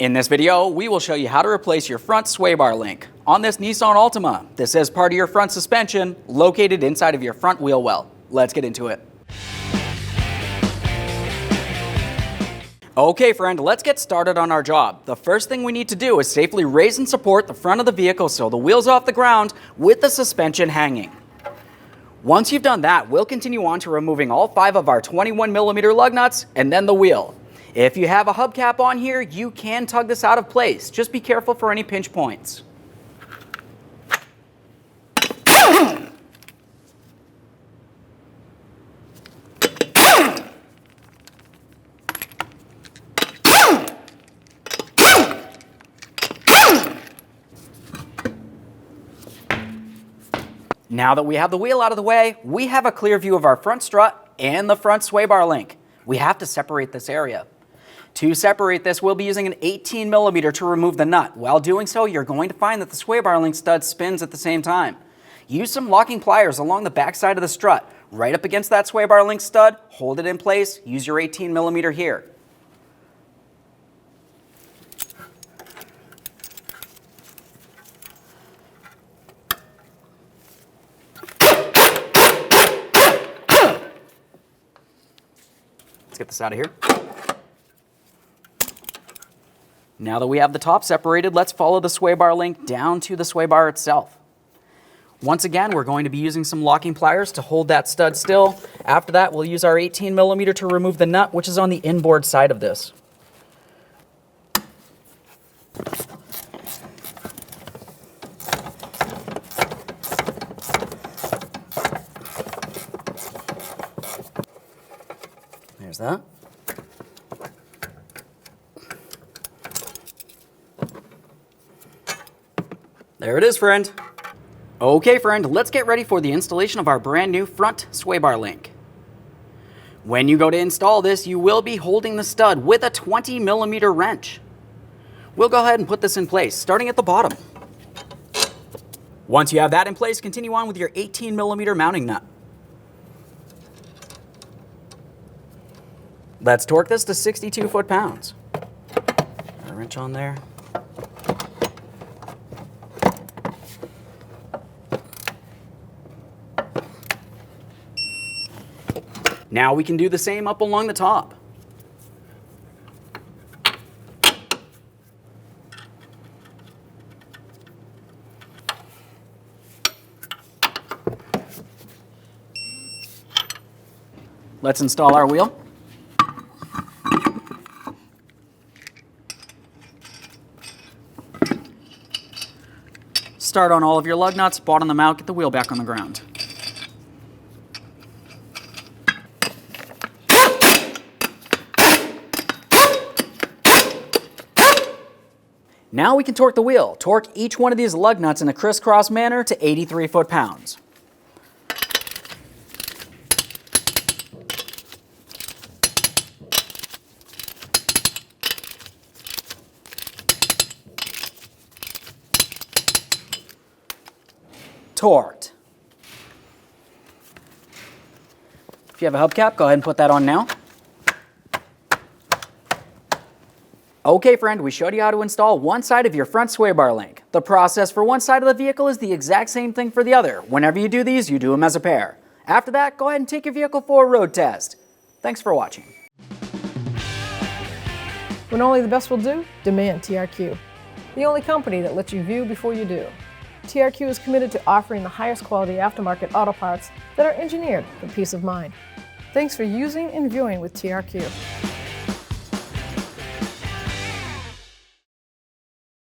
In this video, we will show you how to replace your front sway bar link on this Nissan Altima. This is part of your front suspension located inside of your front wheel well. Let's get into it. Okay friend, let's get started on our job. The first thing we need to do is safely raise and support the front of the vehicle so the wheel's off the ground with the suspension hanging. Once you've done that, we'll continue on to removing all 5 of our 21mm lug nuts and then the wheel. If you have a hubcap on here, you can tug this out of place. Just be careful for any pinch points. Now that we have the wheel out of the way, we have a clear view of our front strut and the front sway bar link. We have to separate this area. To separate this, we'll be using an 18mm to remove the nut. While doing so, you're going to find that the sway bar link stud spins at the same time. Use some locking pliers along the back side of the strut, right up against that sway bar link stud, hold it in place, use your 18mm here. Let's get this out of here. Now that we have the top separated, let's follow the sway bar link down to the sway bar itself. Once again, we're going to be using some locking pliers to hold that stud still. After that, we'll use our 18mm to remove the nut, which is on the inboard side of this. There's that. There it is, friend. Okay, friend, let's get ready for the installation of our brand new front sway bar link. When you go to install this, you will be holding the stud with a 20mm wrench. We'll go ahead and put this in place, starting at the bottom. Once you have that in place, continue on with your 18mm mounting nut. Let's torque this to 62 foot-pounds. A wrench on there. Now we can do the same up along the top. Let's install our wheel. Start on all of your lug nuts, bottom them out, get the wheel back on the ground. Now we can torque the wheel. Torque each one of these lug nuts in a crisscross manner to 83 foot-pounds. Torqued. If you have a hubcap, go ahead and put that on now. Okay friend, we showed you how to install one side of your front sway bar link. The process for one side of the vehicle is the exact same thing for the other. Whenever you do these, you do them as a pair. After that, go ahead and take your vehicle for a road test. Thanks for watching. When only the best will do, demand TRQ. The only company that lets you view before you do. TRQ is committed to offering the highest quality aftermarket auto parts that are engineered for peace of mind. Thanks for using and viewing with TRQ.